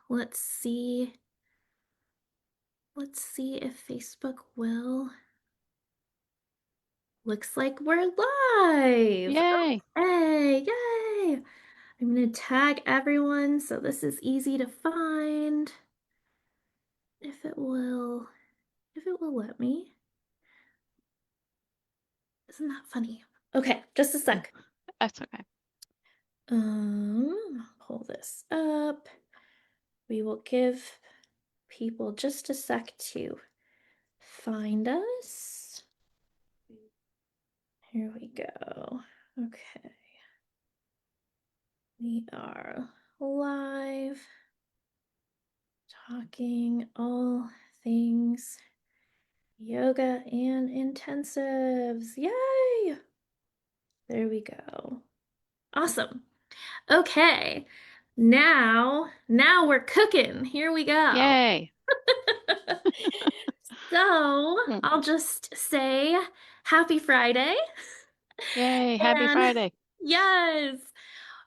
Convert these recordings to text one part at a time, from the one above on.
Let's see. Let's see if Facebook will. Looks like we're live. Yay. Okay, yay. I'm gonna tag everyone so this is easy to find. If it will, if it will let me. Isn't that funny? Okay, just a Mm, sec. That's okay. Pull this up. We will give people just a sec to find us. Here we go. Okay. We are live talking all things yoga and intensives. Yay! There we go. Awesome. Okay. Now we're cooking. Here we go. Yay. So, Mm, I'll just say happy Friday. Yay. Happy And Friday. yes,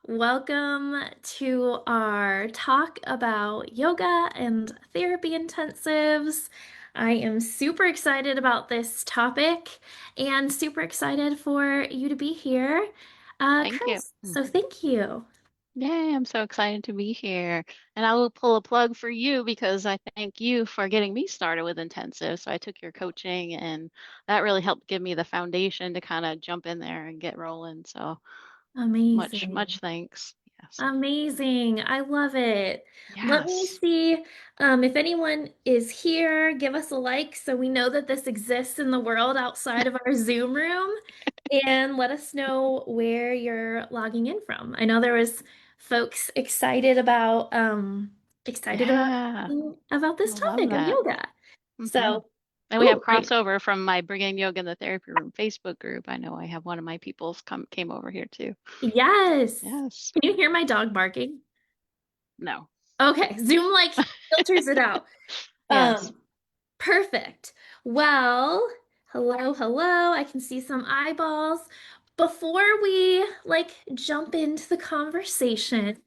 welcome to our talk about yoga and therapy intensives. I am super excited about this topic and super excited for you to be here, Thank you. Chris. So thank you. Yay. I'm so excited to be here. And I will pull a plug for you because I thank you for getting me started with intensive. So I took your coaching and that really helped give me the foundation to kind of jump in there and get rolling. So much Amazing. thanks. Yes. Amazing. I love it. Let me Yes. see if anyone is here. Give us a like so we know that this exists in the world outside of our Zoom room. And let us know where you're logging in from. I know there was folks excited about Yeah. talking about this I love topic of that. yoga. hmm So, And we have oh, I crossover from my Bringing Yoga in the Therapy Room Facebook group. I know I have one of my people's came over here too. yes. Yes. Can you hear my dog barking? No. Okay, Zoom like filters it out. Yes. Um, Perfect. Well, hello, hello. I can see some eyeballs. Before we jump into the conversation,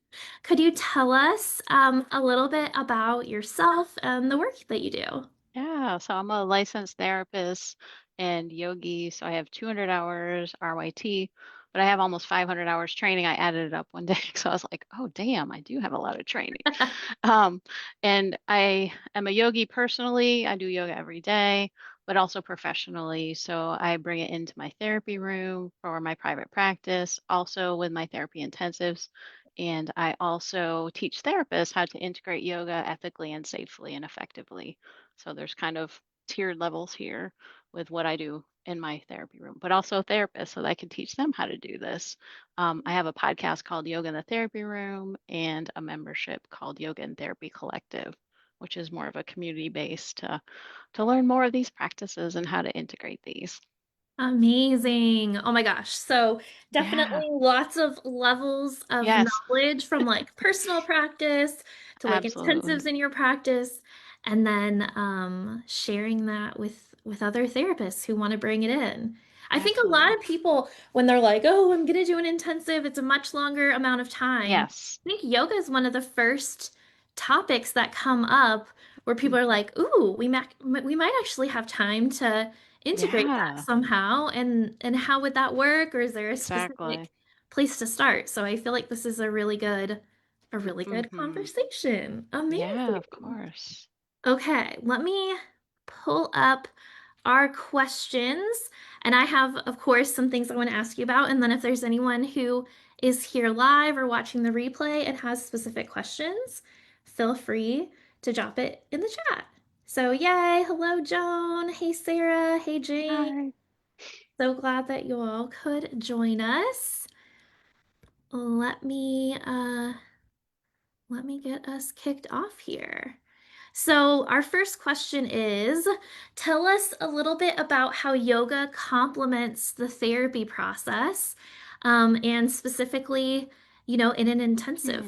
could you tell us a little bit about yourself and the work that you do? Yeah. So I'm a licensed therapist and yogi. So I have 200 hours RYT, but I have almost 500 hours training. I added it up one day. So I was like, oh, damn, I do have a lot of training. Um, and I am a yogi personally. I do yoga every day, but also professionally. So I bring it into my therapy room for my private practice, also with my therapy intensives. And I also teach therapists how to integrate yoga ethically and safely and effectively. So there's kind of tiered levels here with what I do in my therapy room, but also therapists so that I can teach them how to do this. I have a podcast called Yoga in the Therapy Room and a membership called Yoga and Therapy Collective, which is more of a community based to learn more of these practices and how to integrate these. Amazing. Oh my gosh. So Yeah. definitely lots of levels of Yes. knowledge from personal practice to Absolutely. intensives in your practice, and then sharing that with other therapists who want to bring it in. I think a lot Absolutely. of people, when they're like, oh, I'm gonna do an intensive, it's a much longer amount of time. Yes. I think yoga is one of the first topics that come up where people are hmm like, ooh, we might actually have time to integrate that Yeah. somehow, and how would that work, or is there a Exactly. specific place to start? So I feel like this is a really good hmm conversation. Yeah, of Amazing. course. Okay, let me pull up our questions, and I have, of course, some things I want to ask you about, and then if there's anyone who is here live or watching the replay and has specific questions, feel free to drop it in the chat. So, yay, hello, Joan. Hey, Sarah. Hey, Jane. Hi. So glad that you all could join us. Let me uh let me get us kicked off here. So, our first question is, tell us a little bit about how yoga complements the therapy process, and specifically, in an intensive.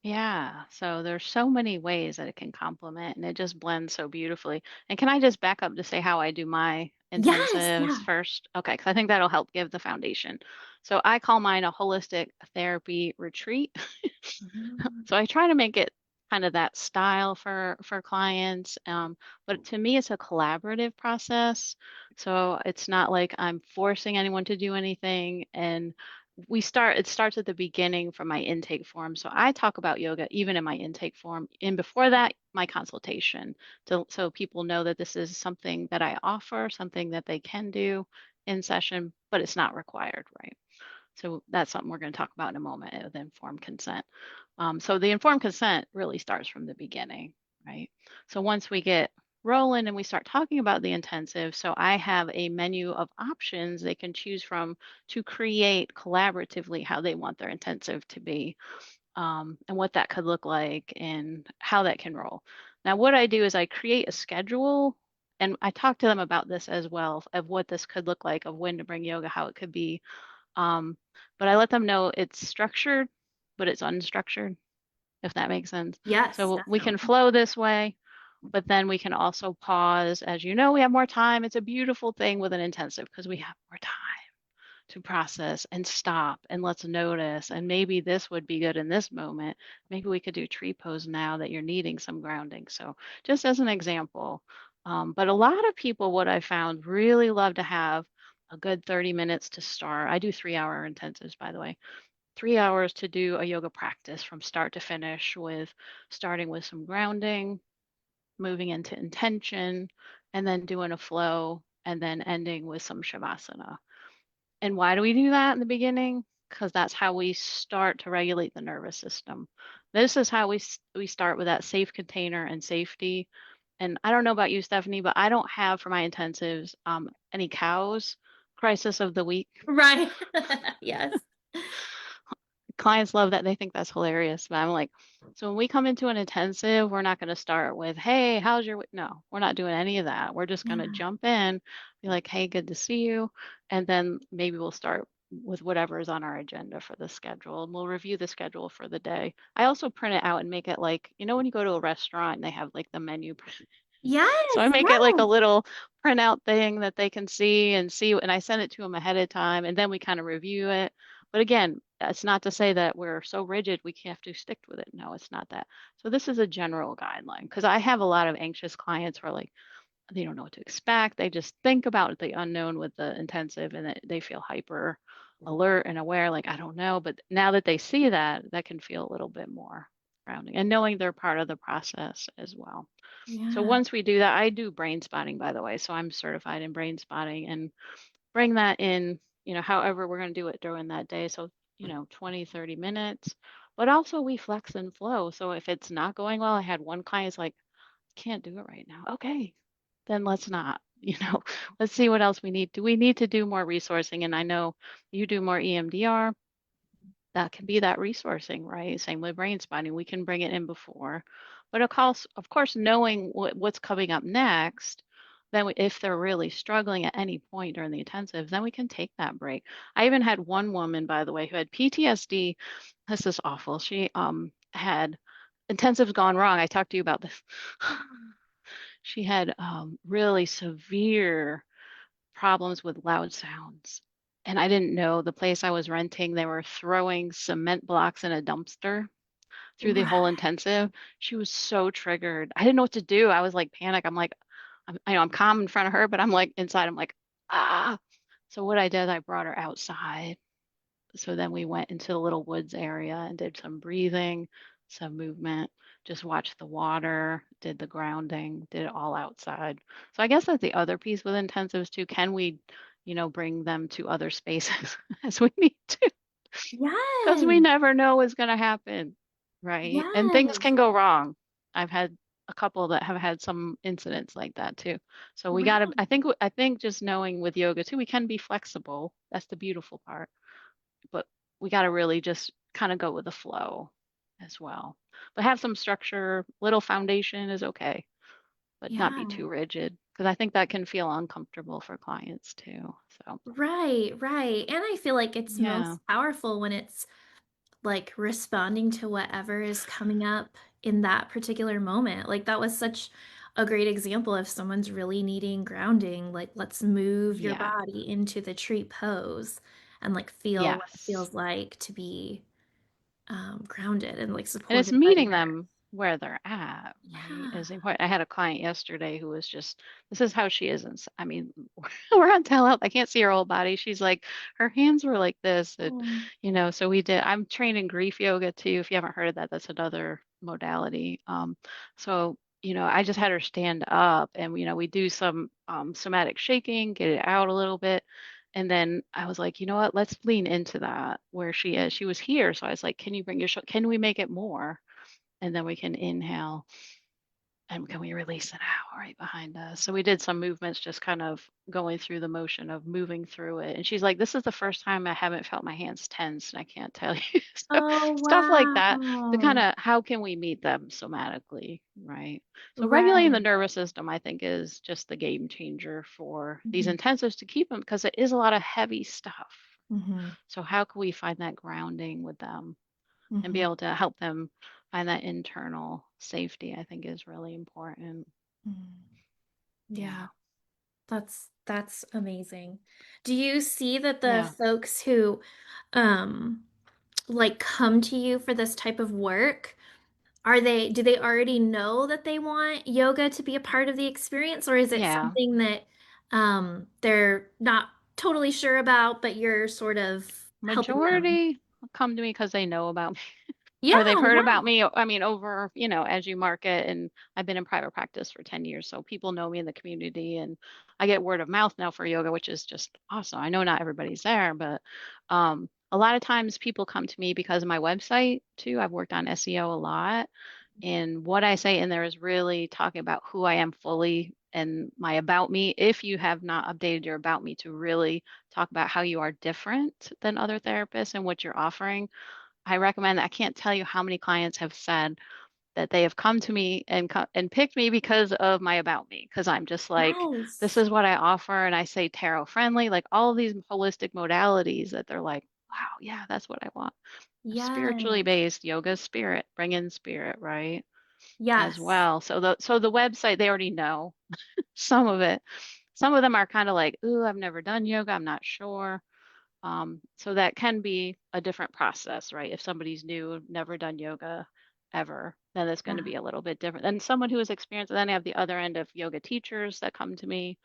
Yeah, so there's so many ways that it can complement and it just blends so beautifully. And can I just back up to say how I do my Yes, intensives yeah. first? Okay, because I think that'll help give the foundation. So I call mine a holistic therapy retreat. Mhm. So I try to make it kind of that style for clients. But to me, it's a collaborative process. So it's not like I'm forcing anyone to do anything. And it starts at the beginning from my intake form. So I talk about yoga even in my intake form. And before that, my consultation. So people know that this is something that I offer, something that they can do in session, but it's not required, right? So that's something we're going to talk about in a moment with informed consent. So the informed consent really starts from the beginning, right? So once we get rolling and we start talking about the intensive, so I have a menu of options they can choose from to create collaboratively how they want their intensive to be, and what that could look like and how that can roll. Now, what I do is I create a schedule. And I talk to them about this as well, of what this could look like, of when to bring yoga, how it could be, um, but I let them know it's structured, but it's unstructured, if that makes sense. Yes, So we can definitely. flow this way, but then we can also pause. As you know, we have more time. It's a beautiful thing with an intensive because we have more time to process and stop and let's notice. And maybe this would be good in this moment. Maybe we could do tree pose now that you're needing some grounding. So just as an example. But a lot of people, what I found, really love to have a good 30 minutes to start. I do 3 hour intensives, by the way. 3 hours to do a yoga practice from start to finish with starting with some grounding, moving into intention, and then doing a flow, and then ending with some shavasana. And why do we do that in the beginning? Because that's how we start to regulate the nervous system. This is how we start with that safe container and safety. And I don't know about you, Stephanie, but I don't have for my intensives any cows crisis of the week. Right. Yes. Clients love that. They think that's hilarious. But I'm like, so when we come into an intensive, we're not going to start with, hey, how's your week? No, we're not doing any of that. We're just going to Yeah. jump in, be like, hey, good to see you. And then maybe we'll start with whatever is on our agenda for the schedule. And we'll review the schedule for the day. I also print it out and make it like, when you go to a restaurant and they have like the menu. So Yes, I make it like a yes. little printout thing that they can see, and I send it to them ahead of time, and then we kind of review it. But again, it's not to say that we're so rigid we have to stick with it. No, it's not that. So this is a general guideline because I have a lot of anxious clients who are like, they don't know what to expect. They just think about the unknown with the intensive and they feel hyper alert and aware, like, I don't know. But now that they see that, that can feel a little bit more grounding and knowing they're part of the process as well. So Yeah. once we do that, I do brain spotting, by the way. So I'm certified in brain spotting and bring that in, however we're going to do it during that day. So, 20, 30 minutes. But also we flex and flow. So if it's not going well, I had one client's like, can't do it right now. Okay, then let's not. Let's see what else we need. Do we need to do more resourcing? And I know you do more EMDR, that can be that resourcing, right? Same with brain spotting. We can bring it in before. But of course, knowing what's coming up next, then if they're really struggling at any point during the intensive, then we can take that break. I even had one woman, by the way, who had PTSD. This is awful. She had intensives gone wrong. I talked to you about this. She had really severe problems with loud sounds. And I didn't know the place I was renting, they were throwing cement blocks in a dumpster through the whole Right. intensive. She was so triggered. I didn't know what to do. I was like panic. I'm like, I'm calm in front of her, but I'm like inside, I'm like, ah. So what I did, I brought her outside. So then we went into the little woods area and did some breathing, some movement, just watched the water, did the grounding, did it all outside. So I guess that's the other piece with intensives too. Can we, bring them to other spaces as we need to? Because we Yes. never know what's going to happen, right? And things Yes. can go wrong. I've had a couple that have had some incidents like that too. So we got to, Right. I think just knowing with yoga too, we can be flexible. That's the beautiful part, but we got to really just kind of go with the flow as well. But have some structure, little foundation is okay, but not be Yeah. too rigid because I think that can feel uncomfortable for clients too. So, Right, right. And I feel like it's yeah. most powerful when it's like responding to whatever is coming up in that particular moment. Like that was such a great example if someone's really needing grounding, like let's move your Yeah. body into the tree pose and like feel what it Yes. feels like to be grounded and like And it's supported by the meeting earth. them where they're at, right? Yeah. Is important. I had a client yesterday who was just, this is how she is. I mean, we're on telehealth. I can't see her whole body. She's like, her hands were like this. And, Oh, so we did, I'm trained in grief yoga too. If you haven't heard of that, that's another modality. So, I just had her stand up and, we do some somatic shaking, get it out a little bit. And then I was like, you know what? Let's lean into that where she is. She was here. So I was like, can you bring your shoulder? Can we make it more? And then we can inhale and can we release it out right behind us? So we did some movements, just kind of going through the motion of moving through it. And she's like, this is the first time I haven't felt my hands tense. And I can't tell you. So oh stuff like that to kind wow. of how can we meet them somatically, right? So regulating the Right. nervous system, I think, is just the game changer for these Hmm. intensives to keep them because it is a lot of heavy stuff. Hmm. So how can we find that grounding with them and be Hmm. able to help them find that internal safety, I think is really important. Yeah. Yeah. That's amazing. Do you see that the Yeah. folks who um like come to you for this type of work, do they already know that they want yoga to be a part of the experience, or is it Yeah. something that they're not totally sure about, but you're sort of helping them? Majority come to me because they know about me Yeah, or they've heard yeah. about me. I mean, over, as you market, and I've been in private practice for 10 years. So people know me in the community and I get word of mouth now for yoga, which is just awesome. I know not everybody's there, but a lot of times people come to me because of my website too. I've worked on SEO a lot. And what I say in there is really talking about who I am fully and my about me. If you have not updated your about me to really talk about how you are different than other therapists and what you're offering, I recommend that. I can't tell you how many clients have said that they have come to me and and picked me because of my about me, because I'm just like, this Yes. is what I offer. And I say tarot friendly, like all of these holistic modalities that they're like, wow, yeah, that's what I want. Spiritually Yes. based yoga spirit, bring in spirit, right? As Yes. well. So the website they already know some of it. Some of them are kind of like, ooh, I've never done yoga, I'm not sure. So that can be a different process, right? If somebody's new, never done yoga ever, then it's going to Yeah. be a little bit different than someone who has experienced. And then I have the other end of yoga teachers that come to me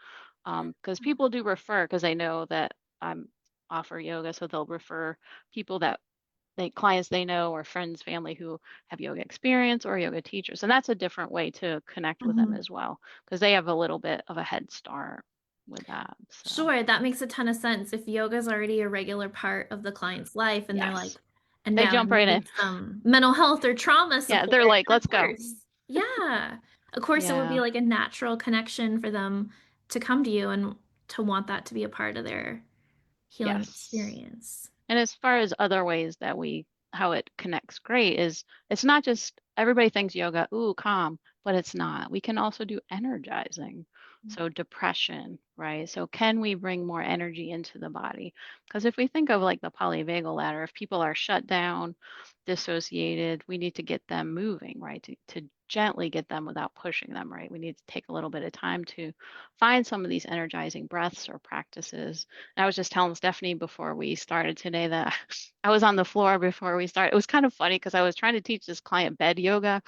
because people do refer because they know that I'm offer yoga, so they'll refer people that clients they know or friends, family who have yoga experience or yoga teachers. And that's a different way to connect with them Mhm. as well, because they have a little bit of a head start with that. So, Sure, that makes a ton of sense. If yoga is already a regular part of the client's life and they're like, yes, and they now I jump right in. need some mental health or trauma Yeah, support, they're like, then of let's go. course. Yeah. Of course, it would be Yeah, like a natural connection for them to come to you and to want that to be a part of their healing yes. experience. And as far as other ways that how it connects great is it's not just everybody thinks yoga, ooh, calm, but it's not. We can also do energizing. So depression, right? So can we bring more energy into the body? Because if we think of like the polyvagal ladder, if people are shut down, dissociated, we need to get them moving, right? To gently get them without pushing them, right? We need to take a little bit of time to find some of these energizing breaths or practices. I was just telling Stephanie before we started today that I was on the floor before we started. It was kind of funny because I was trying to teach this client bed yoga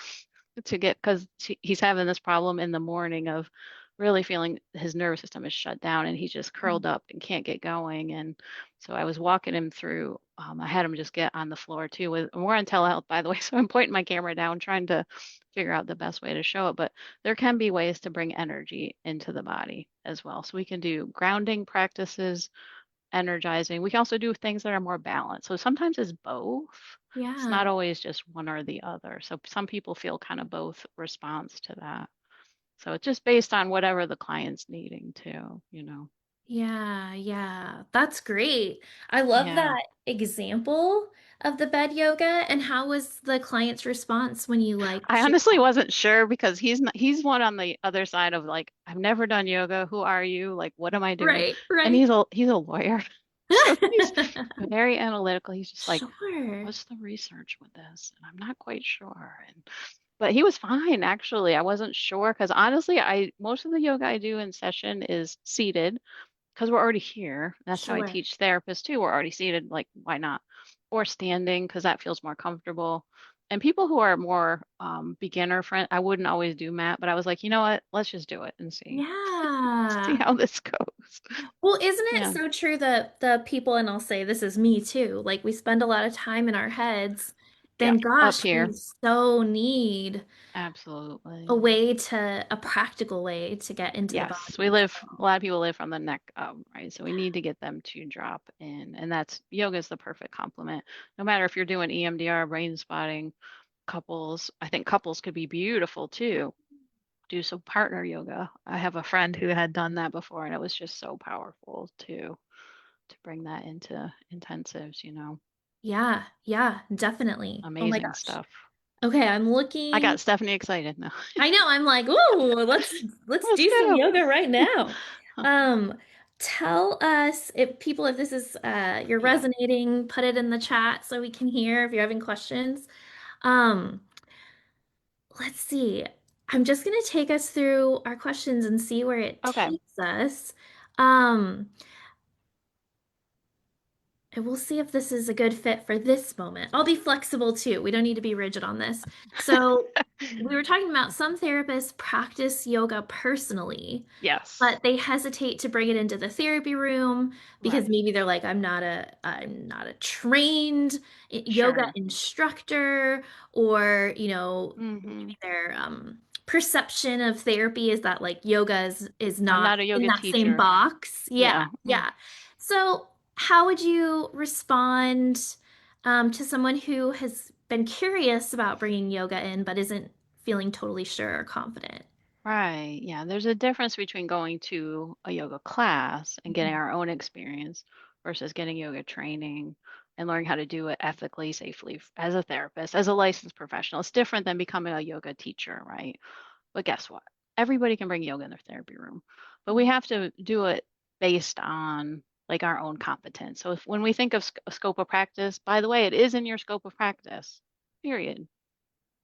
to get because he's having this problem in the morning of really feeling his nervous system is shut down and he's just curled up and can't get going. And so I was walking him through. I had him just get on the floor too. And we're on telehealth, by the way, so I'm pointing my camera down, trying to figure out the best way to show it. But there can be ways to bring energy into the body as well. So we can do grounding practices, energizing. We can also do things that are more balanced. So sometimes it's both. It's Yeah. not always just one or the other. So some people feel kind of both response to that. So it's just based on whatever the client's needing too. Yeah, yeah. That's great. I love Yeah. that example of the bed yoga. And how was the client's response when you like I shared honestly that? wasn't sure because he's one on the other side of like, I've never done yoga. Who are you? Like, what am I doing? Right, And right. he's a lawyer. So he's very analytical. He's just like, Sure. what's the research with this? And I'm not quite sure. And but he was fine actually. I wasn't sure because honestly, I most of the yoga I do in session is seated because we're already here. That's how I Sure. teach therapists too. We're already seated, like why not? Or standing because that feels more comfortable. And people who are more beginner friend, I wouldn't always do mat, but I was like, you know what? Let's just do it and see Yeah. how this goes. Well, isn't it Yeah. so true that the people, and I'll say this is me too, like we spend a lot of time in our heads, Yeah. then Up gosh, we here. so need Absolutely. a practical way to get into the Yes, body as a well. lot of people live from the neck up, right? So we need to get them to drop in. And that's yoga is the perfect complement. No matter if you're doing EMDR, brain spotting, couples, I think couples could be beautiful too. Do some partner yoga. I have a friend who had done that before, and it was just so powerful to bring that into intensives, Yeah, yeah, definitely. Oh my Amazing gosh. stuff. Okay, I'm I looking. got Stephanie excited now. I know, I'm like, ooh, let's Let's do some go. yoga right now. Um, Tell us if people, if this is you're Yeah. resonating, put it in the chat so we can hear if you're having questions. Um, let's see. I'm just gonna take us through our questions and see where it Okay. takes us. Um, and we'll see if this is a good fit for this moment. I'll be flexible too. We don't need to be rigid on this. So, we were talking about some therapists practice yoga personally, Yes. but they hesitate to bring it into the therapy room because Right. maybe they're like, I'm not a trained yoga Sure. instructor, or, Hmm. maybe their perception of therapy is that like yoga is I'm not not a in yoga that same teacher. box. Yeah, Yeah. yeah. So, how would you respond to someone who has been curious about bringing yoga in but isn't feeling totally sure or confident? Right. Yeah. There's a difference between going to a yoga class and getting Mhm. our own experience versus getting yoga training and learning how to do it ethically, safely as a therapist, as a licensed professional. It's different than becoming a yoga teacher, right? But guess what? Everybody can bring yoga in their therapy room, but we have to do it based on like our own competence. So if when we think of a scope of practice, by the way, it is in your scope of practice, period.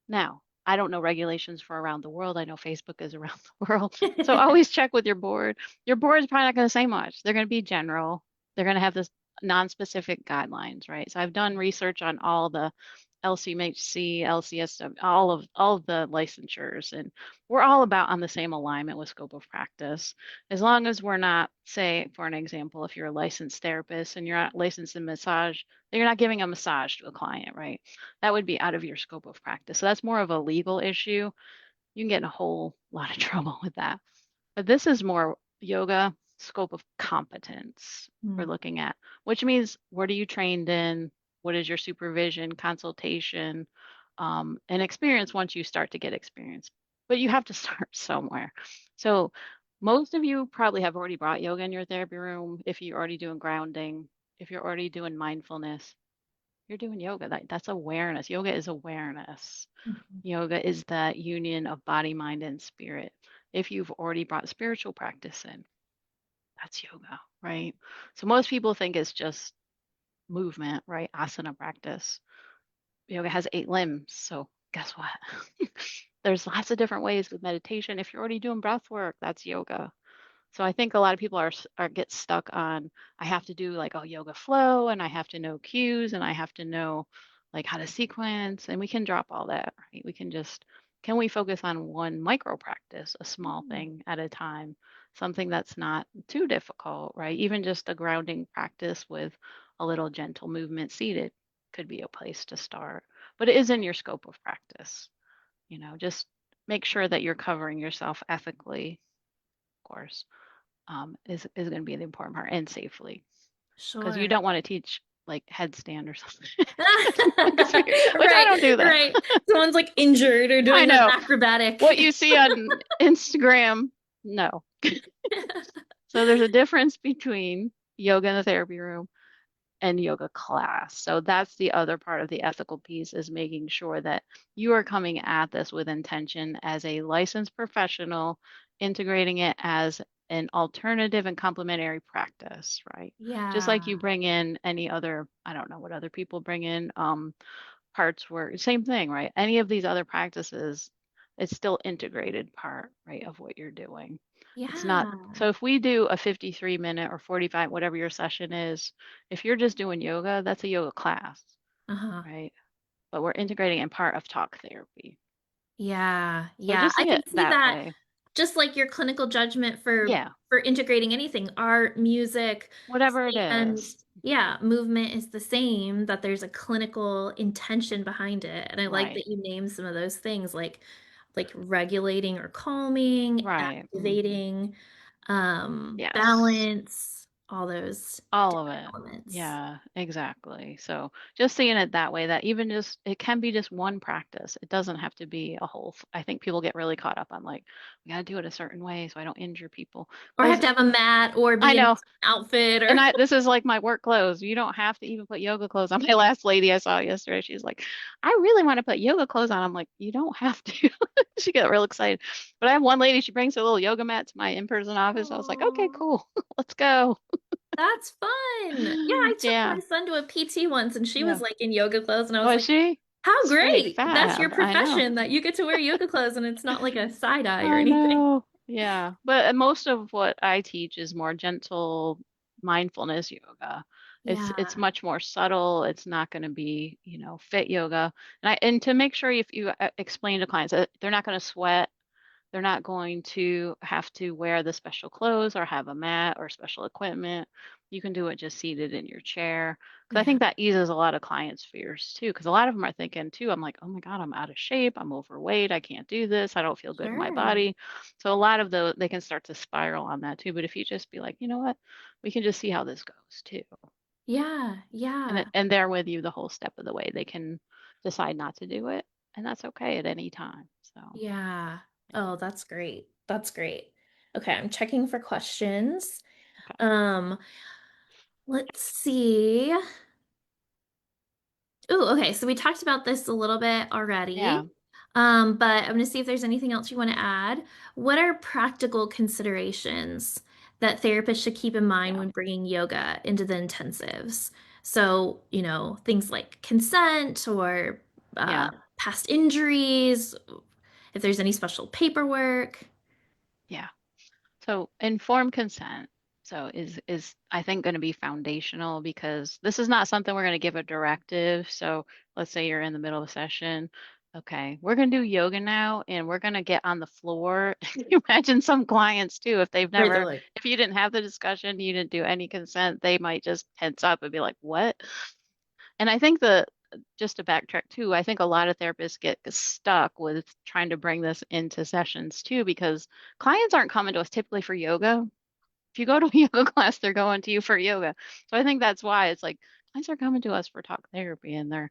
Now, I don't know regulations for around the world. I know Facebook is around the world. So always check with your board. Your board is probably not going to say much. They're going to be general. They're going to have this non-specific guidelines, right? So I've done research on all the LCMHC, LCSW, all of the licensures, and we're all about on the same alignment with scope of practice. As long as we're not, say, for an example, if you're a licensed therapist and you're not licensed in massage, then you're not giving a massage to a client, right? That would be out of your scope of practice. So that's more of a legal issue. You can get in a whole lot of trouble with that. But this is more yoga scope of competence we're Mm. looking at, which means what are you trained in? What is your supervision, consultation, and experience once you start to get experience? But you have to start somewhere. So most of you probably have already brought yoga in your therapy room. If you're already doing grounding, if you're already doing mindfulness, you're doing yoga. That's awareness. Yoga is awareness. Mhm. Yoga is that union of body, mind, and spirit. If you've already brought spiritual practice in, that's yoga, right? So most people think it's just movement, right? Asana practice. Yoga has 8 limbs. So guess what? There's lots of different ways with meditation. If you're already doing breath work, that's yoga. So I think a lot of people are get stuck on I have to do like a yoga flow and I have to know cues and I have to know like how to sequence and we can drop all that, right? Can we focus on one micro practice, a small Mm. thing at a time, something that's not too difficult, right? Even just a grounding practice with a little gentle movement seated could be a place to start. But it is in your scope of practice, just make sure that you're covering yourself ethically, of course is going to be the important part and safely because you Sure. don't want to teach like headstand or something. That's weird, which I Right, don't do that. right. Someone's like injured or I doing an know what acrobatic. you see on Instagram. No. So there's a difference between yoga in the therapy room and yoga class. So that's the other part of the ethical piece is making sure that you are coming at this with intention as a licensed professional, integrating it as an alternative and complementary practice, right? Just like you Yeah. bring in any other, I don't know what other people bring in, parts where same thing, right? Any of these other practices, it's still integrated part, right, of what you're doing. It's not, Yeah. so if we do a 53-minute or 45, whatever your session is, if you're just doing yoga, that's a yoga class, Uh-huh. right? But we're integrating in part of talk therapy. Yeah. So Yeah. just I see can it see that that way. just like your clinical judgment Yeah, for integrating anything, art, music, whatever it and is. yeah, movement is the same, that there's a clinical intention behind it. And I like Right, that you named some of those things like regulating or calming, right. activating, Yes. balance, all those All of different it. elements. Yeah, exactly. So just seeing it that way, that even just it can be just one practice. It doesn't have to be a whole. I think people get really caught up on like, we got to do it a certain way so I don't injure people. Or have Because to have a mat or I be in an know, outfit and or this is like my work clothes. You don't have to even put yoga clothes on. My last lady I saw yesterday, she's like, I really want to put yoga clothes on. I'm like, you don't have to. She got real excited. But I have one lady, she brings her little yoga mat to my in-person office. I was like, okay, oh, cool. Let's go. that's fun. Yeah, I took my Yeah. son to a PT once and she was Yeah. like in yoga clothes and I was Was like, she? how It's pretty great. That's your fab. I know. profession that you get to wear yoga clothes and it's not like a side eye or I anything. know. Yeah. But most of what I teach is more gentle mindfulness yoga. It's Yeah. much more subtle. It's not going to be, fit yoga. And to make sure if you explain to clients that they're not going to sweat, they're not going to have to wear the special clothes or have a mat or special equipment. You can do it just seated in your chair. Because I Yeah. think that eases a lot of clients' fears too. Because a lot of them are thinking too, I'm like, oh my God, I'm out of shape. I'm overweight. I can't do this. I don't feel good in my Sure. body. So a lot of they can start to spiral on that too. But if you just be like, you know what, we can just see how this goes too. Yeah. Yeah. And they're with you the whole step of the way. They can decide not to do it. And that's okay at any time. So, Yeah. yeah. Oh, that's great. That's great. Okay, I'm checking for questions. Okay. Um, let's see. Oh, okay. So we talked about this a little bit already. Yeah. But I'm going to see if there's anything else you want to add. What are practical considerations that therapists should keep in mind Yeah. when bringing yoga into the intensives? So, things like consent or uh, Yeah. past injuries, if there's any special paperwork. Yeah. So informed consent, so is I think going to be foundational because this is not something we're going to give a directive. So let's say you're in the middle of a session. Okay, we're going to do yoga now and we're going to get on the floor. Can you imagine some clients too, Right, they're like, if you didn't have the discussion, you didn't do any consent, they might just tense up and be like, what? And I think just to backtrack too, I think a lot of therapists get stuck with trying to bring this into sessions too, because clients aren't coming to us typically for yoga. If you go to a yoga class, they're going to you for yoga. So I think that's why it's like clients are coming to us for talk therapy and they're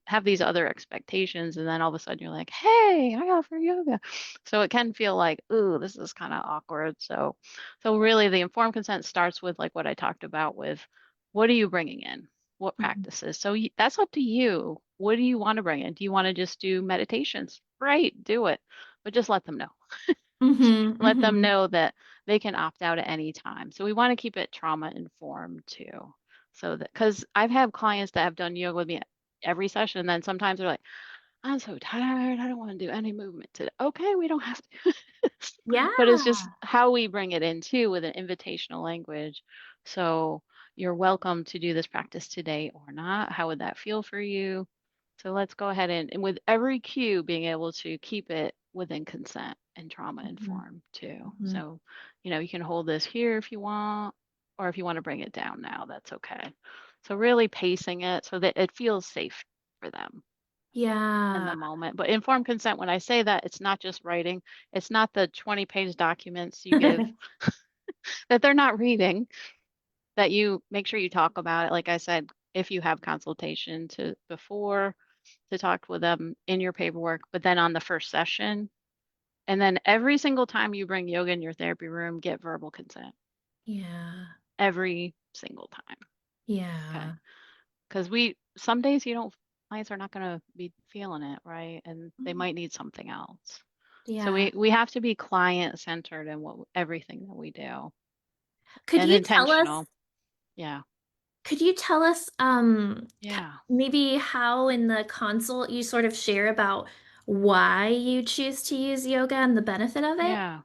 have these other expectations. And then all of a sudden you're like, hey, I offer yoga. So it can feel like, ooh, this is kind of awkward. So really the informed consent starts with like what I talked about with what are you bringing in? What mhm, practices? So that's up to you. What do you want to bring in? Do you want to just do meditations? Great, do it. But just let them know. Let them mhm. know that they can opt out at any time. So we want to keep it trauma informed too. So that because I've had clients that have done yoga with me every session, and then sometimes they're like, I'm so tired. I don't want to do any movement today. Okay, we don't have to. But it's just Yeah. how we bring it in too with an invitational language. So you're welcome to do this practice today or not. How would that feel for you? So let's go ahead and with every cue being able to keep it within consent and trauma Mhm, informed too. mhm. So, you can hold this here if you want, or if you want to bring it down now, that's okay. So really pacing it so that it feels safe for them in Yeah. the moment. But informed consent, when I say that, it's not just writing, it's not the 20-page documents you give that they're not reading, that you make sure you talk about it. Like I said, if you have consultation to talk with them in your paperwork, but then on the first session, and then every single time you bring yoga in your therapy room, get verbal consent Yeah. every single time. Okay. Yeah. Because some days clients are not going to be feeling it, right? And they might need something else. So Yeah. we have to be client centered in what everything that we do Could and you tell us, intentional. Yeah. could you tell us Yeah. maybe how in the consult you sort of share about why you choose to use yoga and the benefit of it? Yeah.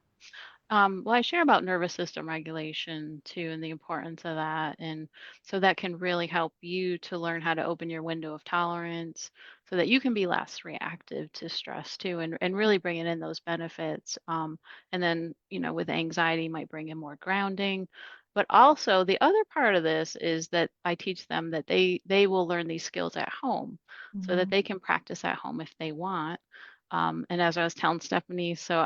Well, I share about nervous system regulation too, and the importance of that. And so that can really help you to learn how to open your window of tolerance so that you can be less reactive to stress too, and really bringing in those benefits. And then, with anxiety, might bring in more grounding. But also, the other part of this is that I teach them that they will learn these skills at home so that Mhm. they can practice at home if they want. And as I was telling Stephanie, so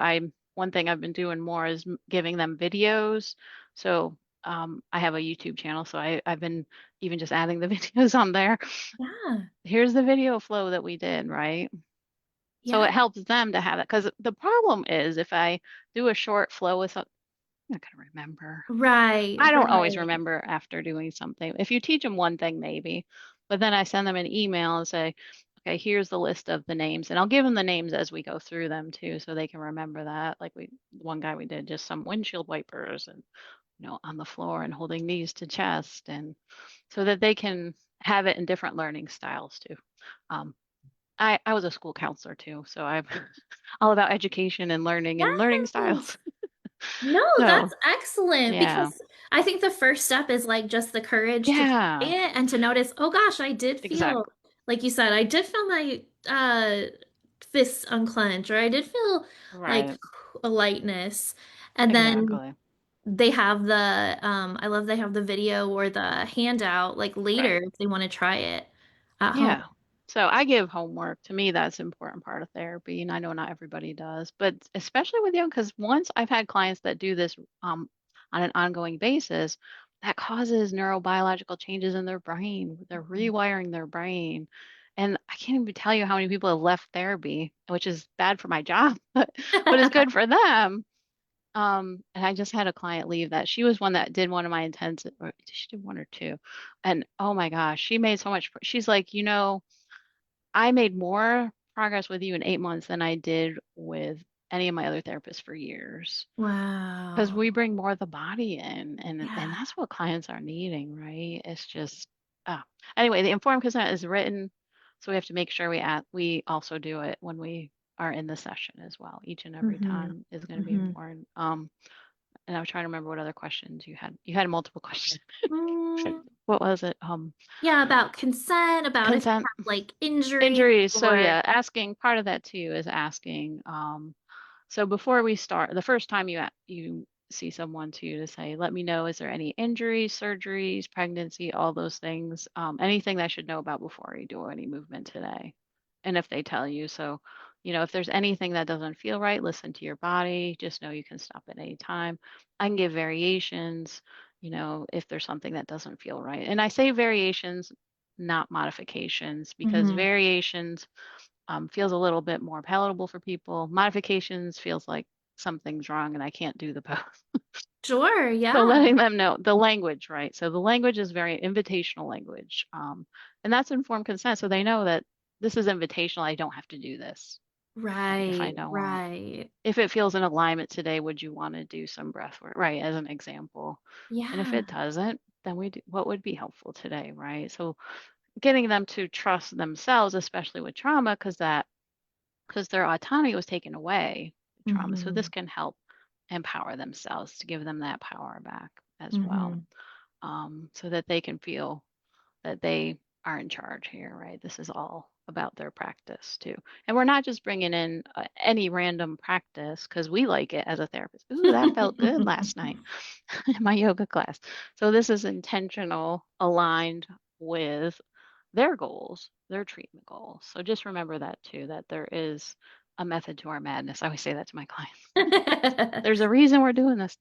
one thing I've been doing more is giving them videos. So I have a YouTube channel, so I've been even just adding the videos on there. Yeah. Here's the video flow that we did, right? So Yeah. it helps them to have it. Because the problem is if I do a short flow with something, I'm not gonna remember. Right, I don't always right. remember after doing something. If you teach them one thing, maybe, but then I send them an email and say, okay, here's the list of the names, and I'll give them the names as we go through them too, so they can remember that. Like one guy we did just some windshield wipers and on the floor and holding knees to chest, and so that they can have it in different learning styles too. Um, I was a school counselor too, so I'm all about education and learning and learning Yes. styles. No, So that's excellent yeah, because I think the first step is like just the courage to try yeah, it and to notice, oh gosh, I did feel, exactly. like you said, I did feel my fists unclench, or I did feel like Right. a lightness. And then Exactly. they have the I love they have the video or the handout like later Right. if they want to try it at home. Yeah. So I give homework. To me, that's an important part of therapy, and I know not everybody does, but especially with yoga, because once I've had clients that do this on an ongoing basis, that causes neurobiological changes in their brain. They're rewiring their brain. And I can't even tell you how many people have left therapy, which is bad for my job, but it's good for them. And I just had a client leave that she was one that did one of my intensive, or she did one or two. And oh my gosh, she made so much. She's like, I made more progress with you in 8 months than I did with any of my other therapists for years. Because Wow. we bring more of the body in, and Yeah. that's what clients are needing, right? It's just, ah. Anyway, the informed consent is written, so we have to make sure we also do it when we are in the session as well. Each and every Hmm. time is going to be Hmm. important. And I was trying to remember what other questions you had. You had multiple questions. Mm, What was it? yeah, about consent, about if you Consent, have like injuries injuries. So or yeah, asking part of that too is asking. So before we start, the first time you see someone to say, let me know, is there any injuries, surgeries, pregnancy, all those things, anything that I should know about before you do any movement today. And if they tell you, so, if there's anything that doesn't feel right, listen to your body. Just know you can stop at any time. I can give variations, if there's something that doesn't feel right. And I say variations, not modifications, because hmm. variations feels a little bit more palatable for people. Modifications feels like something's wrong and I can't do the pose. Sure, So yeah. letting them know the language, right? So the language is very invitational language. And that's informed consent. So they know that this is invitational. I don't have to do this, right? If I Right, don't want. right. If it feels in alignment today, would you want to do some breath work? Right, as an example. And if Yeah. it doesn't, then what would be helpful today, right? So getting them to trust themselves, especially with trauma, because their autonomy was taken away with trauma. So Hmm. this can help empower themselves to give them that power back as well, Hmm. so that they can feel that they are in charge here, right? This is all about their practice too. And we're not just bringing in any random practice because we like it as a therapist. Ooh, that felt good last night in my yoga class. So this is intentional, aligned with their goals, their treatment goals. So just remember that too, that there is a method to our madness. I always say that to my clients. There's a reason we're doing this.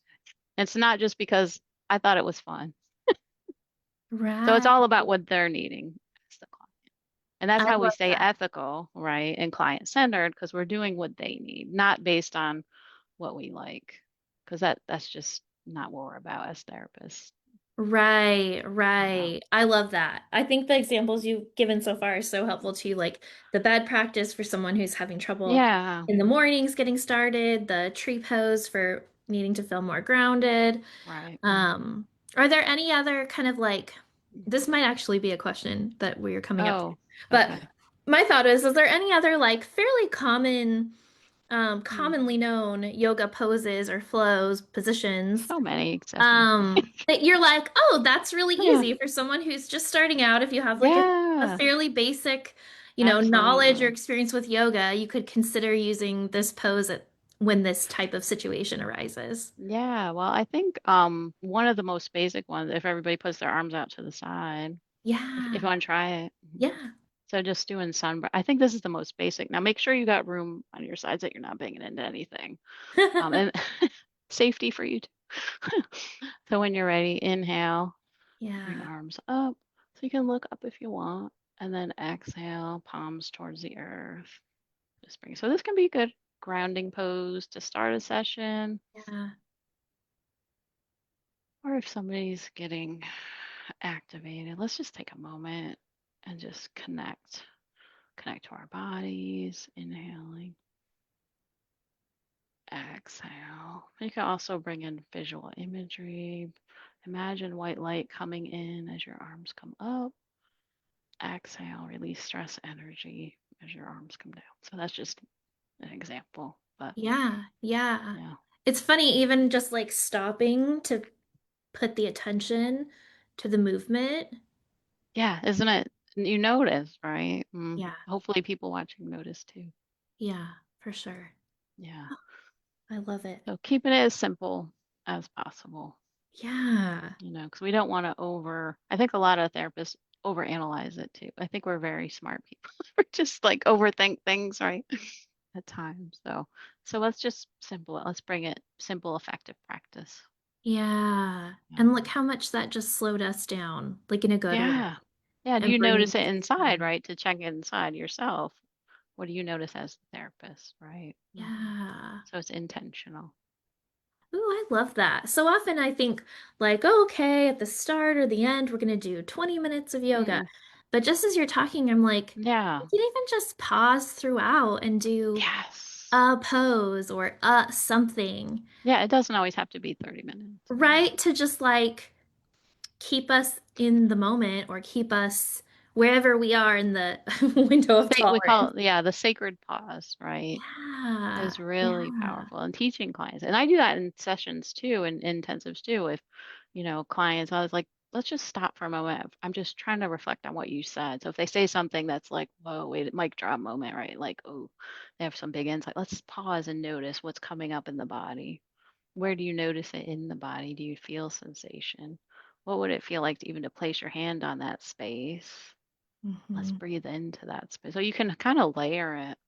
It's not just because I thought it was fun. So it's Right. all about what they're needing as the client. And that's I how we love stay that. ethical, right? And client centered because we're doing what they need, not based on what we like. Because that's just not what we're about as therapists. Right, Yeah. right. I love that. I think the examples you've given so far are so helpful too, like the bed practice for someone who's having trouble Yeah. in the mornings getting started, the tree pose for needing to feel more grounded. Right. Um, are there any other kind of like, this might actually be a question that we're coming up to, Oh, but okay. my thought is there any other like fairly common, Hmm. commonly known yoga poses or flows, positions? So many accessories. That you're like, oh, that's really Yeah. easy for someone who's just starting out. If you have like a Yeah. fairly basic, knowledge or Absolutely. experience with yoga, you could consider using this pose when this type of situation arises. Yeah. Well, I think one of the most basic ones, if everybody puts their arms out to the side, if Yeah. you want to try it. Yeah. So just doing sun. I think this is the most basic. Now make sure you got room on your sides that you're not banging into anything. And safety for you too. So when you're ready, inhale, bring Yeah. arms up. So you can look up if you want. And then exhale, palms towards the earth. Just bring. So this can be a good grounding pose to start a session. Yeah. Or if somebody's getting activated, let's just take a moment and just connect to our bodies, inhaling, exhale. You can also bring in visual imagery. Imagine white light coming in as your arms come up. Exhale, release stress energy as your arms come down. So that's just an example, but Yeah. Yeah. yeah. It's funny, even just like stopping to put the attention to the movement. Yeah, isn't it? You notice, right? Yeah. Hopefully people watching notice too. Yeah, for sure. Yeah. I love it. So keeping it as simple as possible, Yeah. because we don't want to I think a lot of therapists overanalyze it too. I think we're very smart people. We're just like overthink things, right? At times. So let's just simple it. Let's bring it simple, effective practice. Yeah. Yeah. And look how much that just slowed us down, like in a good way, Yeah. Yeah. Do and you bringing notice it peace inside, in. right? To check inside yourself. What do you notice as the therapist, right? Yeah. So it's intentional. Ooh, I love that. So often I think like, oh, okay, at the start or the end, we're gonna do 20 minutes of yoga. Mm, But just as you're talking, I'm like, yeah. you can even just pause throughout and do Yes. a pose or something, Yeah, it doesn't always have to be 30 minutes. Yeah. right? To just like keep us in the moment or keep us wherever we are in the window of We call tolerance. it, yeah, the sacred pause, right? Yeah, Is really yeah. powerful and teaching clients. And I do that in sessions too, and intensives too. If, clients, I was like, let's just stop for a moment. I'm just trying to reflect on what you said. So if they say something that's like, whoa, wait, mic drop moment, right? Like, oh, they have some big insight. Let's pause and notice what's coming up in the body. Where do you notice it in the body? Do you feel sensation? What would it feel like to even to place your hand on that space? Let's Hmm. breathe into that space. So you can kind of layer it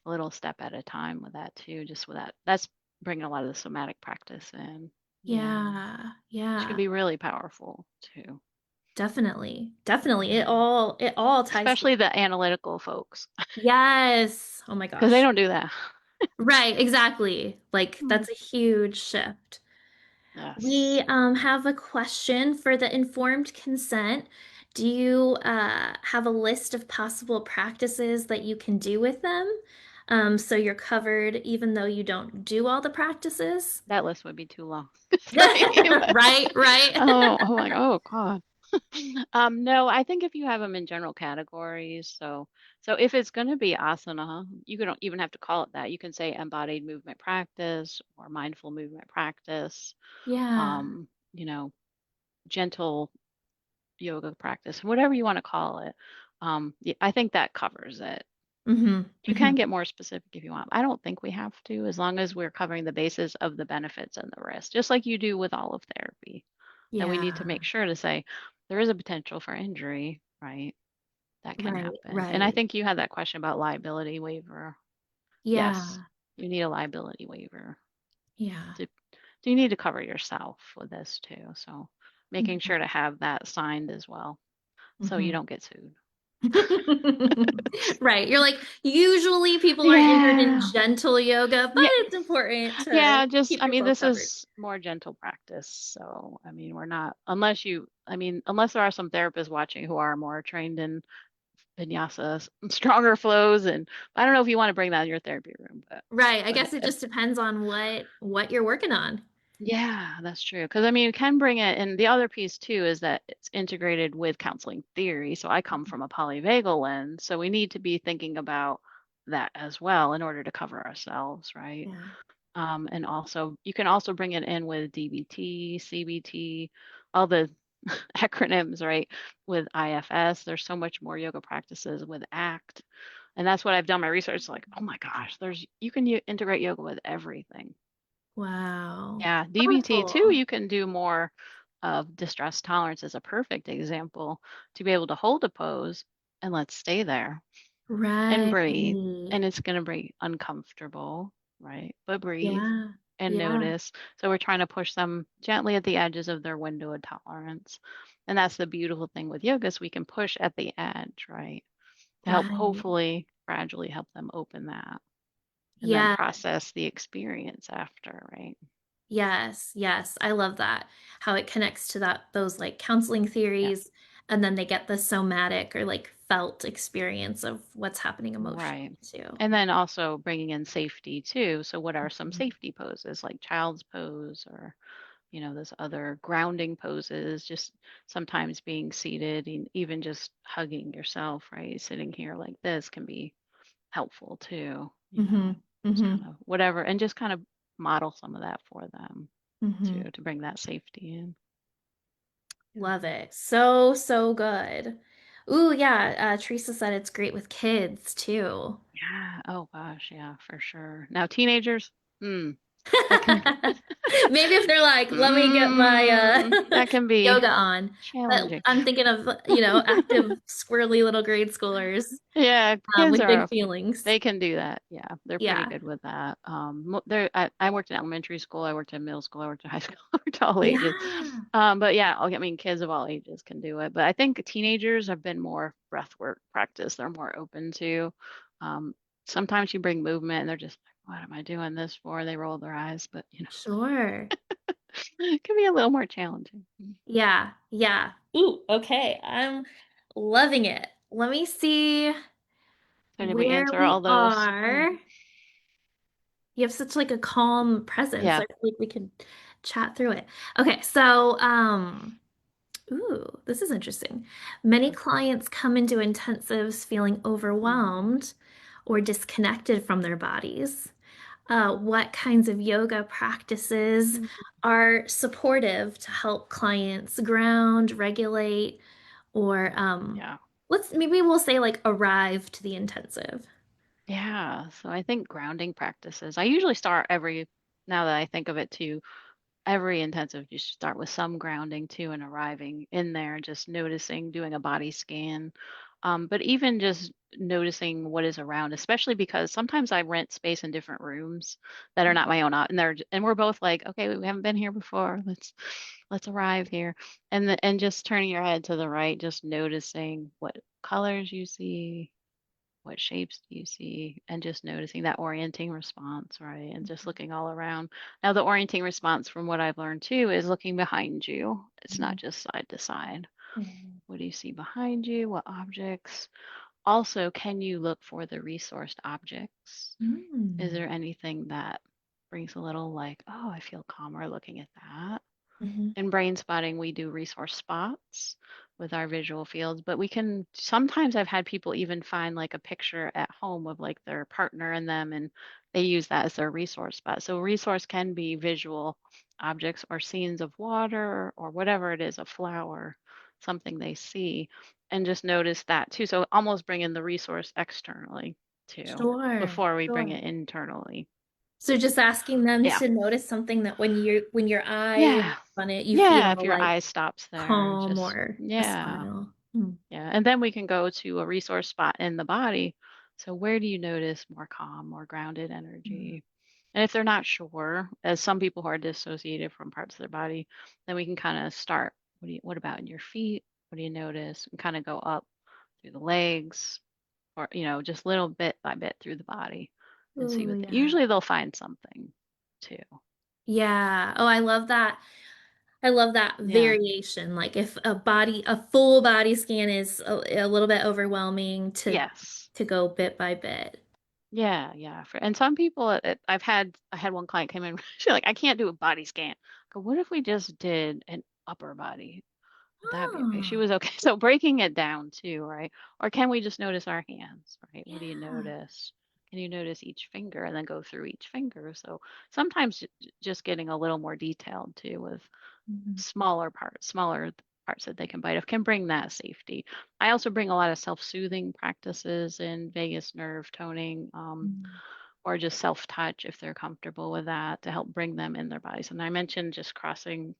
a little step at a time with that too, just with that. That's bringing a lot of the somatic practice in. Yeah. Yeah, Which can yeah. be really powerful too. Definitely. Definitely. It Yeah. all it all ties Especially together. the analytical folks, Yes. Oh my because they gosh. don't do that. Right, exactly. Like Hmm. that's a huge shift. We Yes. have a question for the informed consent. Do you have a list of possible practices that you can do with them? So you're covered even though you don't do all the practices? That list would be too long. Sorry. Right, right. Oh, I'm like, oh God. No, I think if you have them in general categories, so if it's going to be asana, you don't even have to call it that. You can say embodied movement practice or mindful movement practice, Yeah. um, you know, gentle yoga practice, whatever you want to call it. I think that covers it. Hmm. You can Hmm. get more specific if you want. I don't think we have to, as long as we're covering the basis of the benefits and the risks, just like you do with all of therapy. That we need to Yeah. make sure to say there is a potential for injury, right? That can Right, happen. And I right. think you had that question about liability waiver. Yes, Yeah. you need a liability waiver. Yeah. To, so you need to cover yourself with this too. So making Hmm. sure to have that signed as well so you Hmm. don't get sued. Right. You're like, usually people are injured in Yeah. gentle yoga, but Yeah. it's important to Yeah, just keep I mean yourself this covered. is more gentle practice. So, I mean, we're not unless you I mean, unless there are some therapists watching who are more trained in vinyasa, stronger flows and I don't know if you want to bring that in your therapy room, Right. I but guess it just depends on what you're working on. yeah, that's true. Because I mean, you can bring it, and the other piece too is that it's integrated with counseling theory. So I come from a polyvagal lens, so we need to be thinking about that as well in order to cover ourselves, right? Yeah. And also, you can also bring it in with DBT, CBT, all the acronyms, right? With IFS, there's so much more yoga practices with ACT, and that's what I've done my research. Like, oh my gosh, there's you can integrate yoga with everything. Wow. Yeah, DBT too, Powerful. you can do more of distress tolerance is a perfect example to be able to hold a pose and let's stay there and Right. breathe. And it's going to be uncomfortable, right? But breathe Yeah. and Yeah. notice. So we're trying to push them gently at the edges of their window of tolerance. And that's the beautiful thing with yoga is we can push at the edge, right? To help Right. hopefully gradually help them open that and then Yeah. process the experience after, right? Yes. Yes. I love that. How it connects to those like counseling Yeah. theories, and then they get the somatic or like felt experience of what's happening Right. emotionally too. And then also bringing in safety too. So what are some Mhm. safety poses like child's pose or, those other grounding poses, just sometimes being seated and even just hugging yourself, right? Sitting here like this can be helpful too, Mhm. just kind Mhm. of whatever and just kind of model some of that for them Mhm. too, to bring that safety in. Yeah. Love it. So, so good. Ooh, yeah. Teresa said it's great with kids too. Yeah. Oh gosh, yeah, for sure. Now teenagers, that can Maybe if they're like, let me get my that can be yoga on. But challenging. I'm thinking of, active, squirrely little grade schoolers Yeah, kids with big are feelings. they can do that. Yeah, they're pretty Yeah. good with that. I worked in elementary school, I worked in middle school, I worked in high school, I worked all ages. Yeah. But yeah, I mean, kids of all ages can do it. But I think teenagers have been more breath work practice. They're more open to. Um, Sometimes you bring movement and they're just like, what am I doing this for? They roll their eyes, but Sure. it can be a little more challenging. Yeah. Yeah. Ooh, okay. I'm loving it. Let me see So did we where answer we all those? are. You have such like a calm presence. Yeah. I feel like we could chat through it. Okay, so ooh, this is interesting. Many clients come into intensives feeling Mm, overwhelmed or disconnected from their bodies. What kinds of yoga practices mm, are supportive to help clients ground, regulate, or yeah. let's maybe we'll say like arrive to the intensive. Yeah. So I think grounding practices. I usually start now that I think of it too, every intensive, you should start with some grounding too and arriving in there, just noticing, doing a body scan. But even just noticing what is around, especially because sometimes I rent space in different rooms that are not my own, and we're both like, okay, we haven't been here before. Let's arrive here, and just turning your head to the right, just noticing what colors you see, what shapes do you see, and just noticing that orienting response, right? And just looking all around. Now, the orienting response, from what I've learned too, is looking behind you. It's not Mhm. just side to side. Mhm. What do you see behind you? What objects? Also, can you look for the resourced objects? Is Mm. there anything that brings a little like, oh, I feel calmer looking at that? Mhm. In brain spotting, we do resource spots with our visual fields, but we can sometimes I've had people even find like a picture at home of like their partner and them, and they use that as their resource spot. So, resource can be visual objects or scenes of water or whatever it is, a flower, something they see, and just notice that too. So, almost bring in the resource externally too Sure, before we bring sure. it internally. So just asking them Yeah. to notice something that when your eye Yeah. on it, you Yeah. feel If your like eye stops there, calm just, or a yeah. smile. Hmm. Yeah, and then we can go to a resource spot in the body. So where do you notice more calm, more grounded energy? And if they're not sure, as some people who are dissociated from parts of their body, then we can kind of start. What about in your feet? What do you notice? And kind of go up through the legs, or, just little bit by bit through the body and see Oh, what yeah. usually they'll find something too. Yeah. Oh, I love that. I love that Yeah. variation. Like if a full body scan is a little bit overwhelming Yes. to go bit by bit. Yeah, yeah. And some people, I had one client come in, she's like, I can't do a body scan. I go, what if we just did an upper body? Would that be okay? She Oh, was okay. So breaking it down too, right? Or can we just notice our hands, right? What do you yeah. notice? Can you notice each finger and then go through each finger? So sometimes just getting a little more detailed too with Mhm. smaller parts that they can bite of can bring that safety. I also bring a lot of self-soothing practices in vagus nerve toning, Mhm. or just self-touch if they're comfortable with that to help bring them in their bodies. And I mentioned just crossing,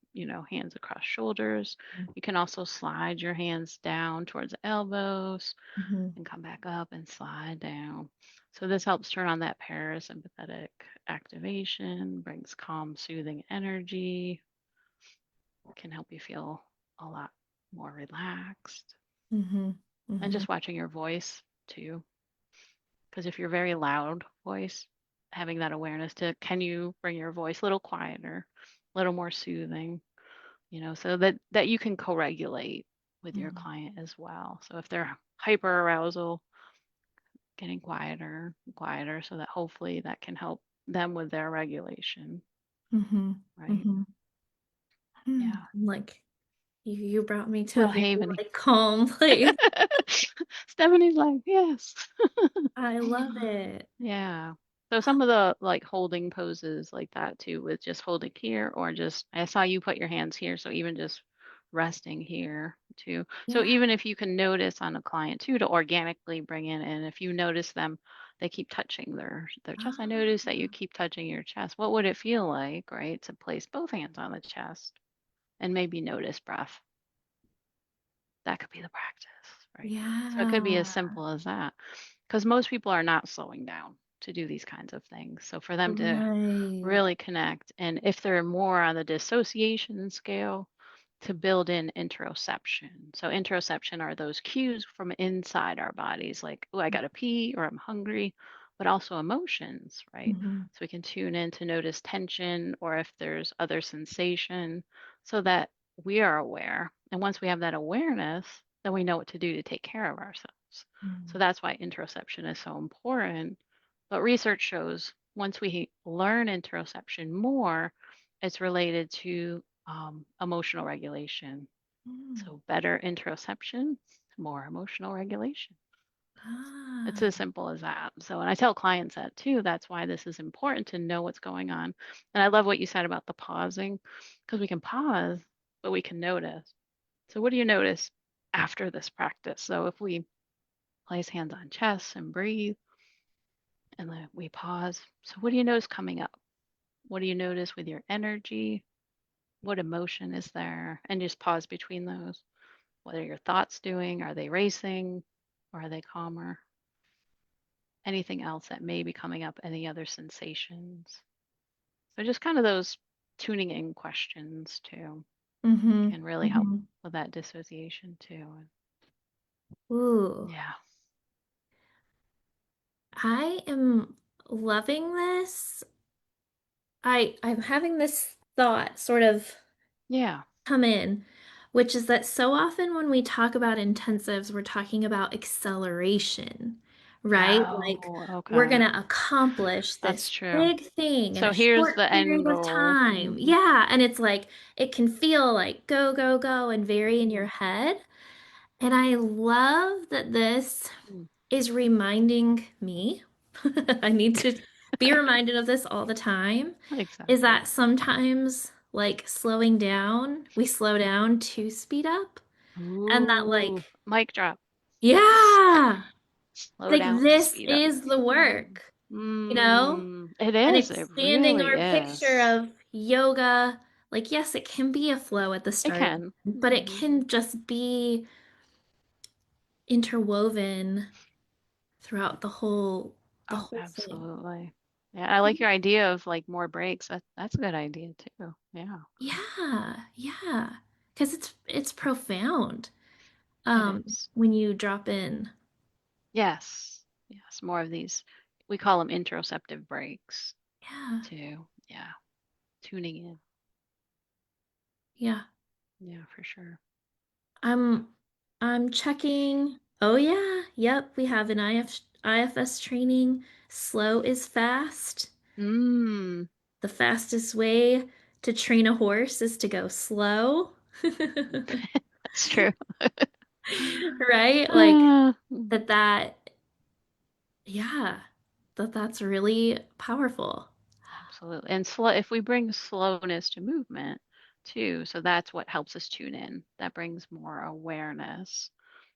hands across shoulders. You can also slide your hands down towards the elbows Mhm. and come back up and slide down. So this helps turn on that parasympathetic activation, brings calm, soothing energy, can help you feel a lot more relaxed. Mhm. And Mhm. just watching your voice too. Because if you're very loud voice, having that awareness to can you bring your voice a little quieter, a little more soothing, so that you can co-regulate with your Mhm. client as well. So if they're hyper arousal, getting quieter, quieter, so that hopefully that can help them with their regulation, Mhm. right? Mhm. Hmm. Yeah. Like you brought me to a Little very haveny. like calm place. Stephanie's like, yes. I love it. Yeah. So some of the like holding poses like that too, with just holding here or just I saw you put your hands here, so even just resting here too. So Yeah. even if you can notice on a client too to organically bring in, and if you notice them, they keep touching their chest. I notice that you Ah, keep touching your chest. What would it feel like, right, to place both hands on the chest and maybe notice breath? That could be the practice, right? So it could be as yeah. simple as that. Because most people are not slowing down to do these kinds of things. So for them to Right. really connect, and if they're more on the dissociation scale, to build in interoception. So interoception are those cues from inside our bodies, like, oh, I gotta pee or I'm hungry, but also emotions, right? Mhm. So we can tune in to notice tension or if there's other sensation so that we are aware. And once we have that awareness, then we know what to do to take care of ourselves. So Mhm. that's why interoception is so important. But research shows once we learn interoception more, it's related to emotional regulation. Mm. So better interoception, more emotional regulation. It's Ah, as simple as that. So, and I tell clients that too. That's why this is important to know what's going on. And I love what you said about the pausing, because we can pause, but we can notice. So, what do you notice after this practice? So, if we place hands on chest and breathe, and then we pause. So, what do you notice coming up? What do you notice with your energy? What emotion is there? And just pause between those. What are your thoughts doing? Are they racing or are they calmer? Anything else that may be coming up? Any other sensations? So, just kind of those tuning in questions too mm-hmm. can really help Mm-hmm. with that dissociation too. Ooh, Yeah. I am loving this. I'm having this thought sort of Yeah. come in, which is that so often when we talk about intensives, we're talking about acceleration, right? Like Oh, we're okay. going to accomplish That's this true. big thing in So a here's short the period end of goal. time. Yeah. And it's like, it can feel like go, go, go and vary in your Hmm. head. And I love that this Hmm. is reminding me, I need to be reminded of this all the time, is Exactly. that sometimes, like slowing down, we slow down to speed up. And that, Ooh, like, mic drop. Yes. yeah, Slow like down to this speed up. is the Mm. work, you know? It And is. It expanding really our picture is. of yoga, like, yes, it can be a flow at the It start, can. but it Hmm. can just be interwoven throughout the Oh, whole thing. absolutely. Yeah, I like your idea of like more breaks. That's a good idea too. Yeah. Yeah, yeah. Because it's profound. It is. when you drop in. Yes. Yes. More of these, we call them interoceptive breaks Yeah. too. Yeah. Tuning in. Yeah. Yeah, for sure. I'm I'm checking. Oh yeah. Yep, we have an IFS training. Slow is fast. Mm, The fastest way to train a horse is to go slow. that's true. Right? Like Uh, that yeah, that's really powerful. Absolutely. And slow, if we bring slowness to movement too, so that's what helps us tune in. That brings more awareness.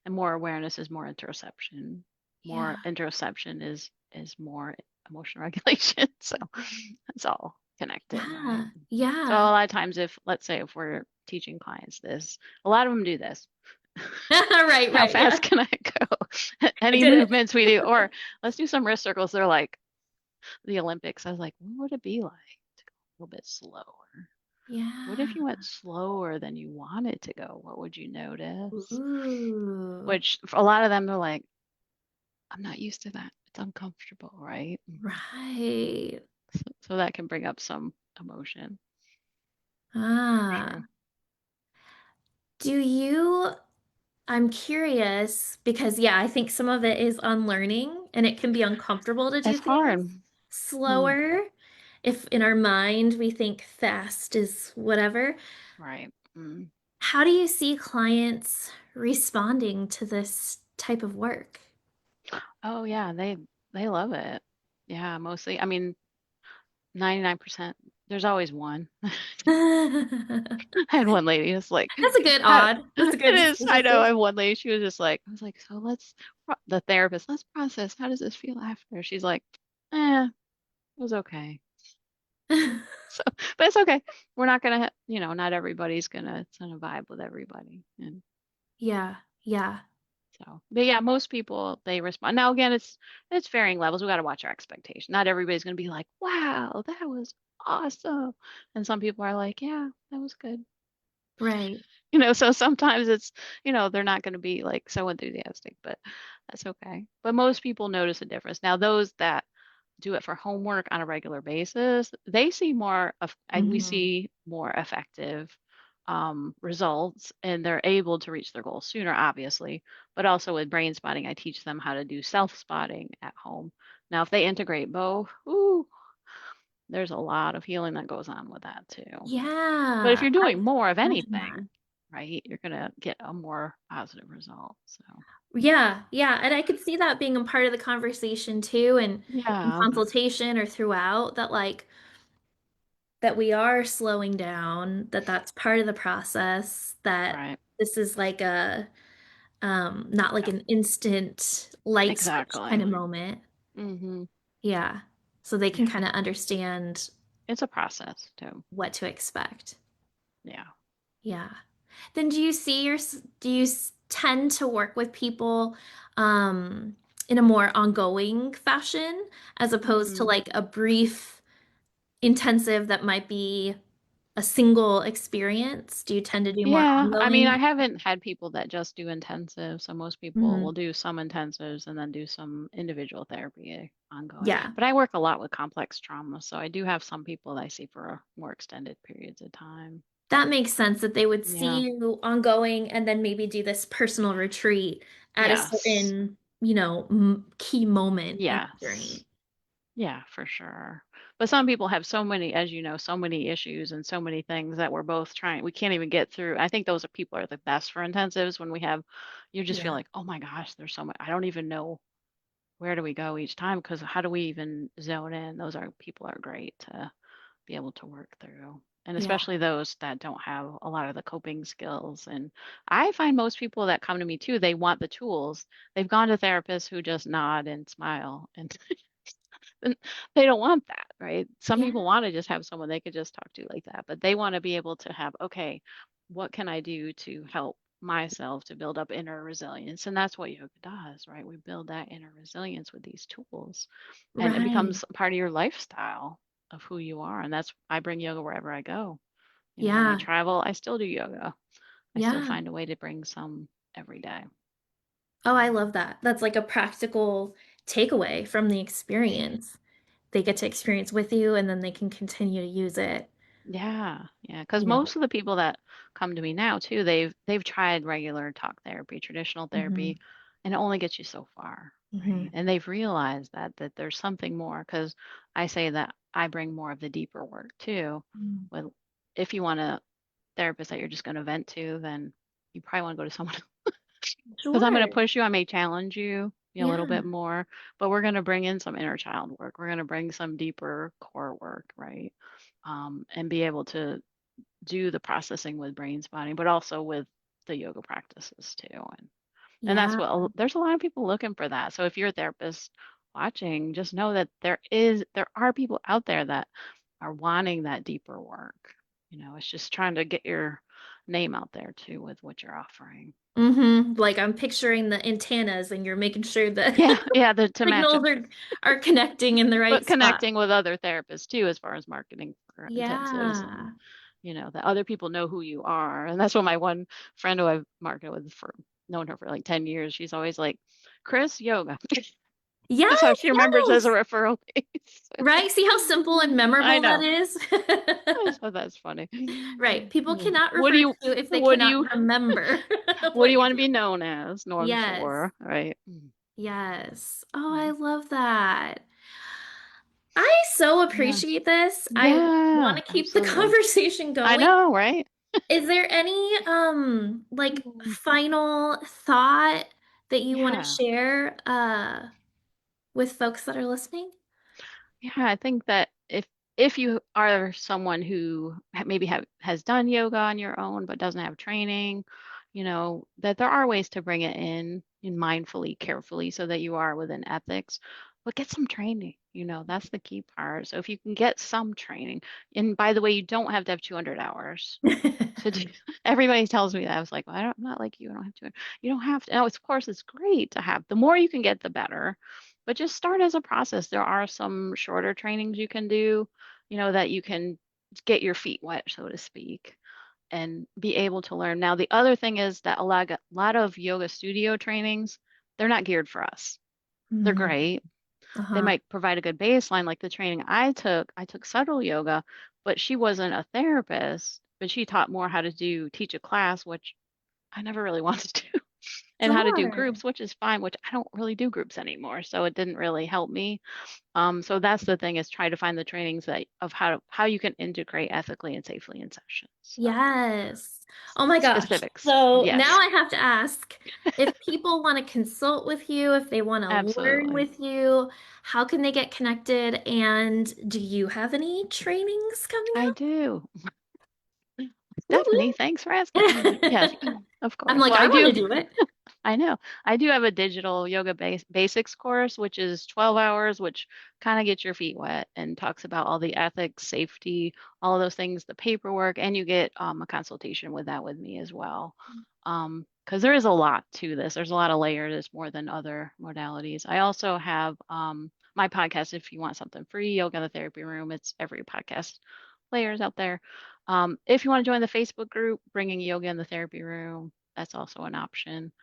And more awareness is more interoception. More Yeah. interoception is more emotion regulation. So it's all connected, right? Yeah. So a Yeah. lot of times if let's say if we're teaching clients this, a lot of them do this. Right, How right. Yeah. fast can I go? I Any did it. movements we do, or let's do some wrist circles. They're like the Olympics. I was like, what would it be like to go a little bit slower? What if Yeah. you went slower than you wanted to go? What would you notice? Ooh. Which for a lot of them, they're like, I'm not used to that. It's uncomfortable, right? Right. So that can bring up some emotion for Ah. sure. Do you, I'm curious because yeah, I think some of it is unlearning and it can be uncomfortable to do It's things hard. Mm, slower. If in our mind we think fast is whatever. right. Mm. How do you see clients responding to this type of work? Oh yeah, they love it. Yeah, mostly. I mean, 99%. There's always one. That's I had one lady who's like, a good how odd. That's it a good is. I know. I statistic. have one lady. She was just like, I was like, so the therapist, let's process. How does this feel after? She's like, it was okay. So, but it's okay. We're not gonna, not everybody's gonna, it's gonna vibe with everybody. And Yeah, yeah, so, but yeah, most people they respond. Now again, it's varying levels. We got to watch our expectation. Not everybody's gonna be like, wow, that was awesome. And some people are like, yeah, that was good. right. So sometimes it's, they're not going to be like so enthusiastic, but that's okay. But most people notice a difference. Now, those that do it for homework on a regular basis, they see we Hmm. see more effective results and they're able to reach their goals sooner, obviously. But also with brain spotting, I teach them how to do self-spotting at home. Now, if they integrate both, ooh, there's a lot of healing that goes on with that too. But if Yeah, you're I doing more of imagine that. anything, right, you're gonna get a more positive result. So, Yeah, yeah, and I could see that being a part of the conversation too, and in yeah, consultation or throughout that like that we are slowing down, that that's part of the process, that right. this is like a not like Yeah, an instant light switch kind exactly. of moment. Hmm. Yeah. So they can Yeah, kind of understand it's a process too. what to expect. Yeah. Yeah. Then do you tend to work with people in a more ongoing fashion as opposed to Hmm. like a brief intensive that might be a single experience? Do you tend to do more Yeah, I mean, I ongoing? haven't had people that just do intensive, so most people will Hmm. do some intensives and then do some individual therapy ongoing. Yeah. But I work a lot with complex trauma, so I do have some people that I see for more extended periods of time. That makes sense that they would see Yeah. you ongoing and then maybe do this personal retreat at a Yes. certain, key moment in the Yes. journey. Yeah, for sure. But some people have so many, as you know, so many issues and so many things that we're both trying, we can't even get through. I think those are people are the best for intensives when you just feel Yeah. like, oh my gosh, there's so much, I don't even know where do we go each time because how do we even zone in? Those are people are great to be able to work through. And Yeah. especially those that don't have a lot of the coping skills. And I find most people that come to me too, they want the tools. They've gone to therapists who just nod and smile and and they don't want that, right? Some Yeah. people want to just have someone they could just talk to like that, but they want to be able to have, okay, what can I do to help myself to build up inner resilience? And that's what yoga does, right? We build that inner resilience with these tools, and it Right. becomes part of your lifestyle of who you are. And that's, I bring yoga wherever I go. When I Yeah. travel, I still do yoga. I still Yeah. find a way to bring some. every day. Oh, I love that. That's like a practical takeaway from the experience. They get to experience with you and then they can continue to use it. Yeah, yeah. Because Yeah. most of the people that come to me now too, they've tried regular talk therapy, traditional Hmm. therapy, and it only gets you so far, Hmm. right? And they've realized that there's something more. Because I say that I bring more of the deeper work too. With if you want a therapist that you're just going to vent to, then you probably want to go to someone because I'm going to Sure. push you. I may challenge you, a little Yeah. bit more, but we're going to bring in some inner child work. We're going to bring some deeper core work, right? And be able to do the processing with brain spotting, but also with the yoga practices too. And that's Yeah. what there's a lot of people looking for that. So if you're a therapist watching, just know that there are people out there that are wanting that deeper work. It's just trying to get your name out there too with what you're offering. Like I'm picturing the antennas and you're making sure the Yeah, yeah, to match signals up, are connecting in the right but spot. connecting with other therapists too, as far as marketing for intensives and Yeah. that other people know who you are. And that's what my one friend who I've marketed with for known her for like 10 years, she's always like, Chris, yoga. That's how Yes, she remembers as a yes. referral base. Right? See how simple and I memorable that know. is? I just thought that's funny. Right. People Yeah. cannot What do refer to you you if they what do cannot you remember what do what you you want to do. be known as? Norm Yes. Shore, right? Yes. Oh, I Yeah. love that. I so Yeah. appreciate this. I want Yeah, to keep the absolutely. conversation I going. know, right? Is there any like final thought that you want to Yeah. share with folks that are listening? Yeah, I think that if you are someone who maybe has done yoga on your own but doesn't have training, that there are ways to bring it in mindfully, carefully, so that you are within ethics. But get some training, that's the key part. So if you can get some training, and by the way, you don't have to have 200 hours to do. Everybody tells me that. I was like, well, I'm not like you. I don't have to. You don't have to. Now, of course, it's great to have. The more you can get, the better. But just start as a process. There are some shorter trainings you can do, that you can get your feet wet, so to speak, and be able to learn. Now, the other thing is that a lot of yoga studio trainings, they're not geared for us. They're Mm, great. They uh-huh. might provide a good baseline, like the training I took subtle yoga, but she wasn't a therapist, but she taught more how to teach a class, which I never really wanted to do, and how to do Sure. groups, which is fine, which I don't really do groups anymore, so it didn't really help me. So that's the thing, is try to find the trainings that of how you can integrate ethically and safely in sessions. So Yes. Oh my gosh. specifics, So now yes, I have to ask if people want to consult with you, if they want to learn absolutely. with you, how can they get connected? And do you have any trainings coming I up? do. Woo Stephanie, thanks for asking. woo. Yes, of I'm course. like, Well, I I want do. to do it. I know. I do have a digital yoga basics course, which is 12 hours, which kind of gets your feet wet and talks about all the ethics, safety, all of those things, the paperwork, and you get a consultation with that with me as well. Because there is a lot to this. There's a lot of layers. It's more than other modalities. I also have my podcast, if you want something free, Yoga in the Therapy Room. It's every podcast players out there. If you want to join the Facebook group, Bringing Yoga in the Therapy Room, that's also an option.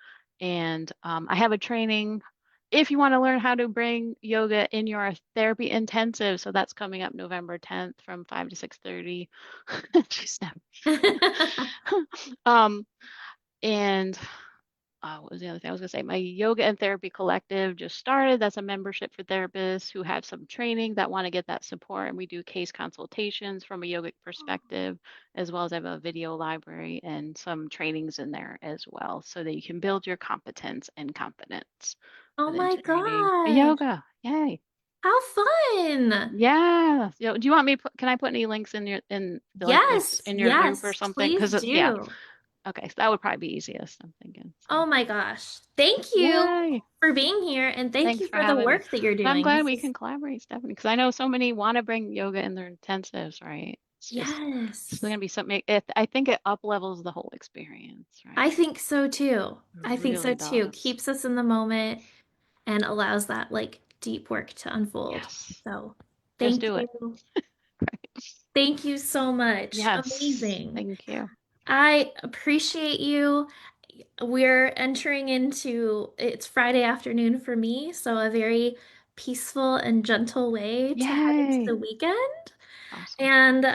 And I have a training if you want to learn how to bring yoga in your therapy intensive. So that's coming up November 10th from 5 to 6:30. She snapped. Um, and what was the other thing I was going to say? My yoga and therapy collective just started. That's a membership for therapists who have some training that want to get that support. And we do case consultations from a yogic perspective, as well as I have a video library and some trainings in there as well, so that you can build your competence and confidence Oh with my integrating gosh. yoga. Yay. How fun. Yeah. Do you want me can I put any links in like this Yes, in your group or yes, something? please Because yeah. do. Okay. So that would probably be easiest, I'm thinking. So Oh my gosh. Thank you yay. for being here and thank Thanks you for for the having me. work that you're And I'm doing. glad This we is, can collaborate, Stephanie, because I know so many want to bring yoga in their intensives, right? It's yes. going to be something. I think it up levels the whole experience, I right? think so too. It I think so really too. does. Keeps us in the moment and allows that like deep work to unfold. Yes. So, Just thank do it. you. Right. Thank you so much. Yes. Amazing. Thank you. I appreciate you. we're entering into it's Friday afternoon for me, so a very peaceful and gentle way to head into the Yay. weekend. Awesome. And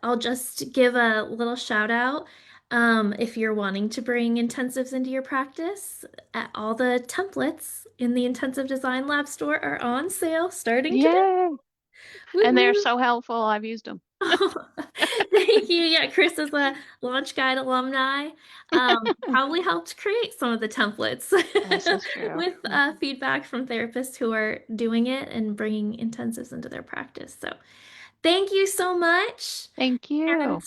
I'll just give a little shout out. If you're wanting to bring intensives into your practice, all the templates in the Intensive Design Lab store are on sale starting today. Yay. Woo And they're woo. so helpful. I've used them. Oh, thank you. Yeah, Chris is a Launch Guide alumni. Probably helped create some of the templates This is true. with Mhm. feedback from therapists who are doing it and bringing intensives into their practice. So, thank you so much. Thank And you.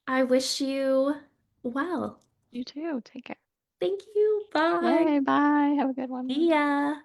I wish you well. You too. Take care. Thank you. Bye. Yay. Bye. Have a good one. See ya.